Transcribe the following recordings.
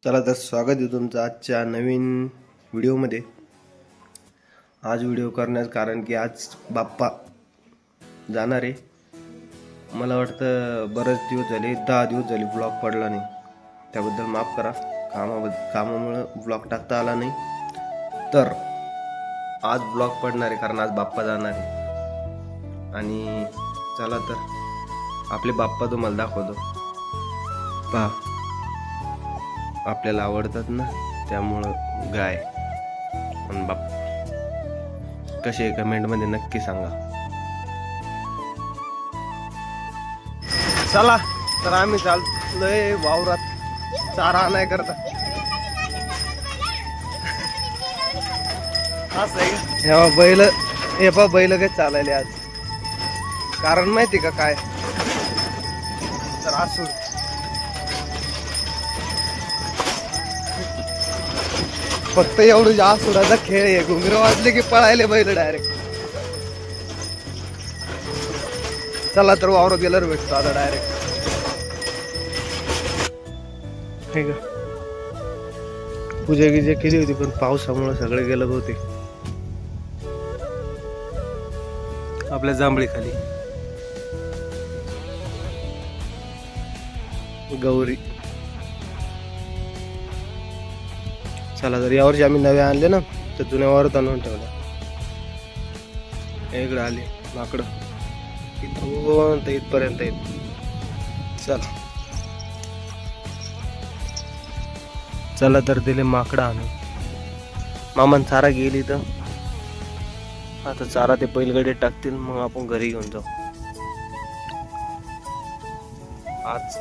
चला तर स्वागत आहे तुमचं आजच्या नवीन व्हिडिओमध्ये। आज व्हिडिओ करण्याचं कारण की आज बाप्पा जाणार आहे। मला वाटतं बरेच दिवस झाले, 10 दिवस झाले ब्लॉग पडला नाही, त्याबद्दल माफ करा। कामामुळे ब्लॉग टाकता आला नाही, तर आज ब्लॉग पडणार आहे कारण आज बाप्पा जाणार आहे। आणि चला तर आपले बाप्पा तुम्हाला दाखवतो, पहा आपल्याला आवडतात ना, त्यामुळं गाय आणि बाप कसे कमेंट मध्ये नक्की सांगा। चला तर आम्ही चाललोय वावरात चारा नाही करता। बैल काय चालायले आज, कारण माहिती का काय, तर असू फक्त एवढं आसुराचा खेळ आहे। घुंगरं वाजले की पळायले बैल डायरेक्ट। चला तर वावरात गेल्यावर भेटतो आता डायरेक्ट। पूजा गिजा केली होती पण पावसामुळे सगळे गेलं होते। आपल्या जांभळी खाली गौरी। चला तर यावर्षी आम्ही नवे आणले ना, तर जुन्या वावरात आणून ठेवल्या। इकडे आले माकडं, इथून इथपर्यंत येत। चला तर दिले माकडं आणून। मामान चारा गेली तर आता चारा ते बैलगाडीत टाकतील, मग आपण घरी घेऊन जाऊ। आज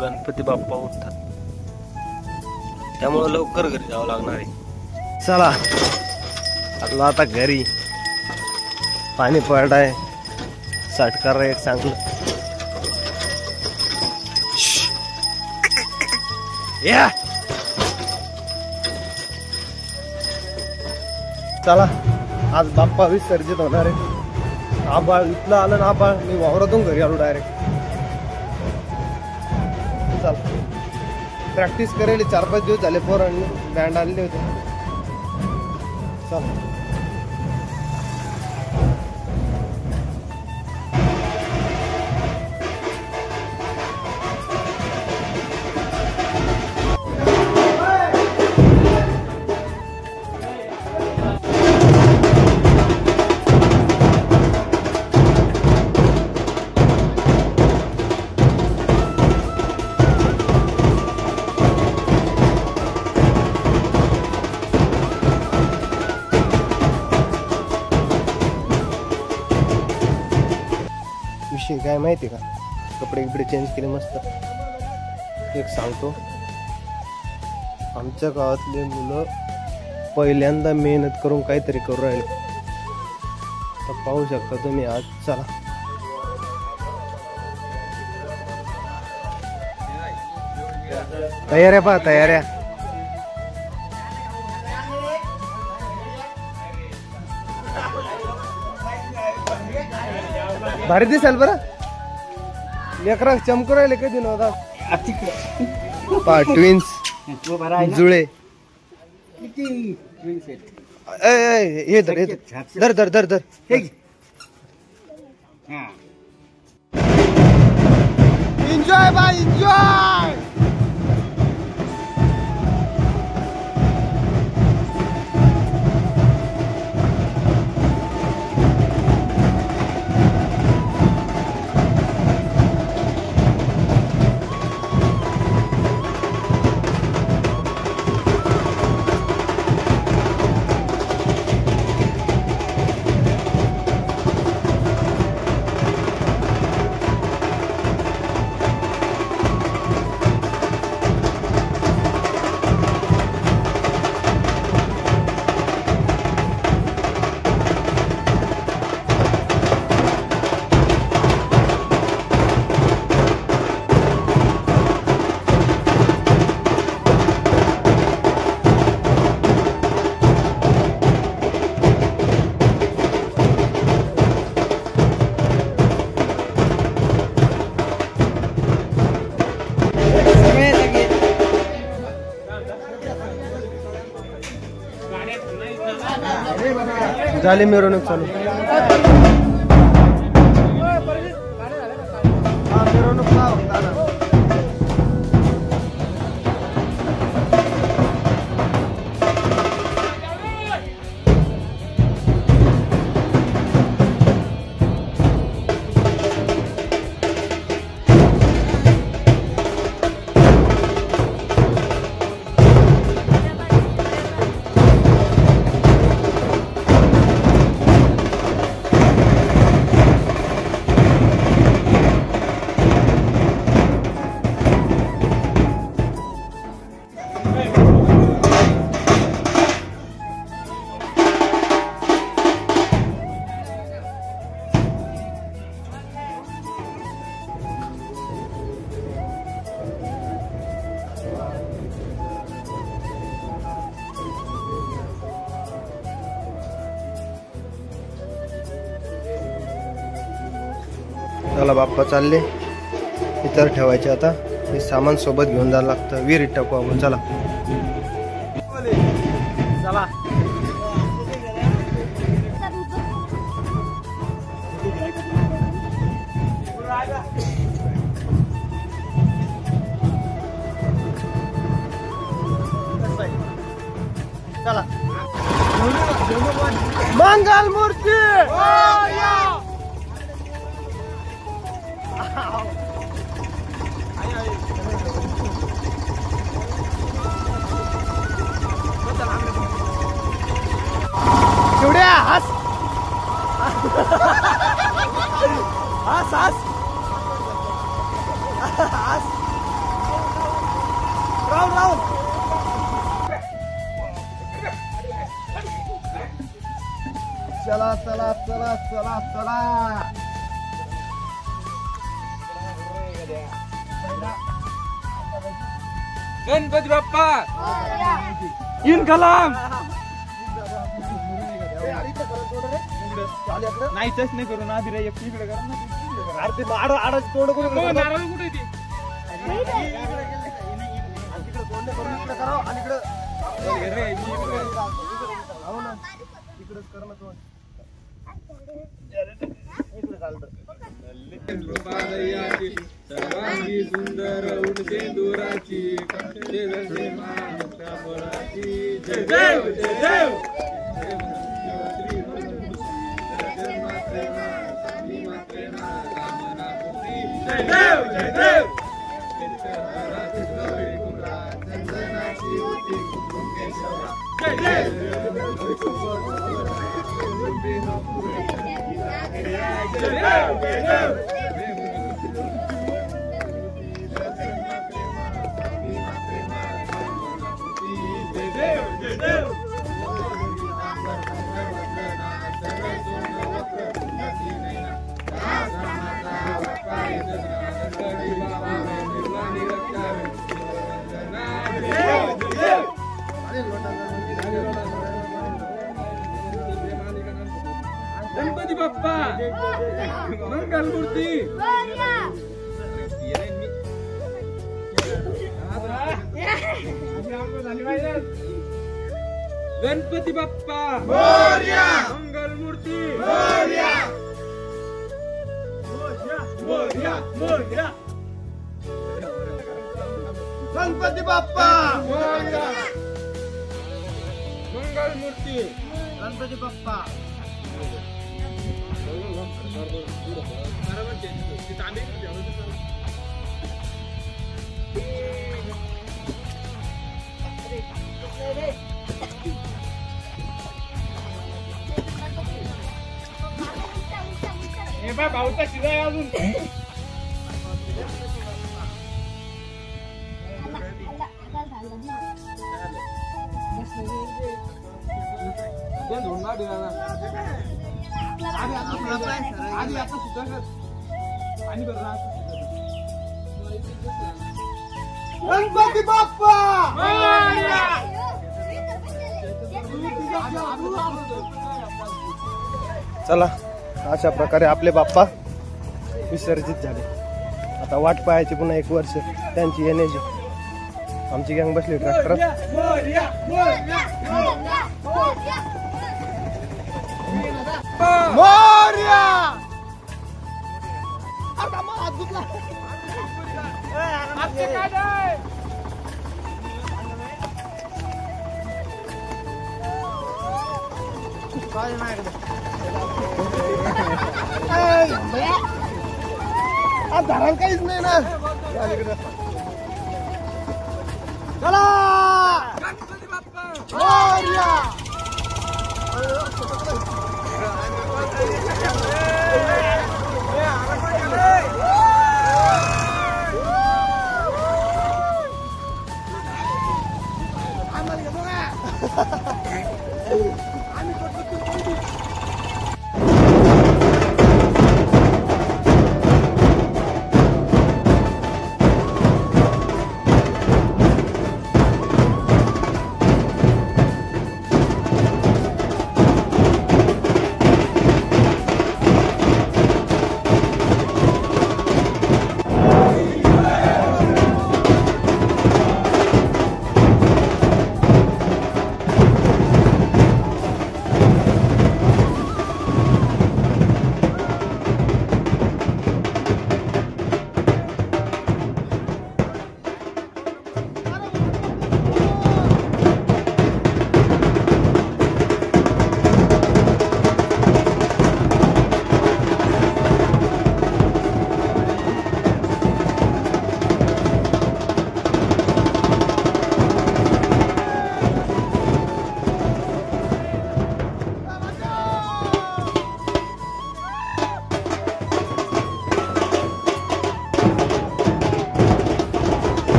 गणपती बाप्पा उठतात, त्यामुळे लवकर घरी जावं लागणार आहे। चला आलो आता घरी। पाणी पडाय, साठकार एक चांगलं या। चला आज बाप्पा विसर्जित होणार आहे। आबाळ इथलं आलं ना, आबाळ मी वावरातून घरी आलो डायरेक्ट। चला प्रॅक्टिस करेल, 4-5 दिवस झाले पोरांनी बँड आणले होते। चला काय माहिती का, कपडे चेंज केले मस्त। एक सांगतो, आमच्या गावातले मुलं पहिल्यांदा मेहनत करून काहीतरी करू राहिले, तर पाहू शकता तुम्ही आज। चला तयाऱ्या पहा, तयाऱ्या भारी दिसाल बरं। लेकरा चमकू राहिले कधी नव्हता। ट्विन्स जुळे हे धर धर धर धर धर। Enjoy bye enjoy. झाली मिरवणूक चालू. मिरवणूक चला बाप्पा चालले. इतर ठेवायचे आता. हे सामान सोबत घेऊन जायला लागतं. विहिरीत टाकू आपण. चला चला. चला मंगल मूर्ती चिवड्या हस हस हस हस राहुल राहुल चला चला चला चला चला. गणपती बाप्पा इन कलाम नाही तेच नाही करू ना. आधी रे इकडे करा ना. अरे ते आड तोड करून नारळ कुठे ती तिकडे तोंड करून इकडे करा. आणि इकडे हो ना इकडेच कर ना तोंड. इकडे चालतं. सर्वांगी सुंदर उडते दोराची कंठे जसे माता बोलाची. जय देव जय देव जय देव जय देव. गणपती बाप्पा मंगल मूर्ती. गणपती बाप्पा मंगल मूर्ती. गणपती बाप्पा मंगल मूर्ती. गणपती बाप्पा हे बा भाऊचा शिजा आहे अजून. गणपती बाप्पा चला. अशा प्रकारे आपले बाप्पा विसर्जित झाले. आता वाट पाहायची पुन्हा 1 वर्ष त्यांची येण्याची. आमची गँग बसली ट्रॅक्टर. मोरया. धरण काहीच नाही ना. चला मोरया.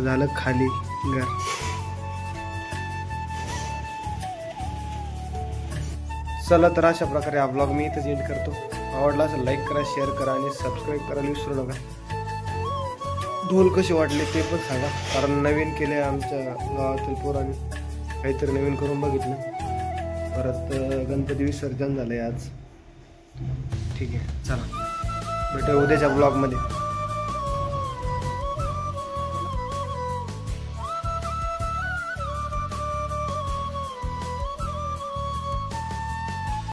झालं खाली घर. चला तर अशा प्रकारे हा ब्लॉग मी इथेच एंड करतो. आवडला असेल लाईक करा, शेअर करा आणि सबस्क्राईब करायला विसरू नका. ढोल कसे वाटले ते पण सांगा, कारण नवीन केले आमच्या गावातील पोरांनी, काहीतरी नवीन करून बघितलं. परत गणपती विसर्जन झालंय आज. ठीक आहे, चला भेटूया उद्याच्या ब्लॉगमध्ये.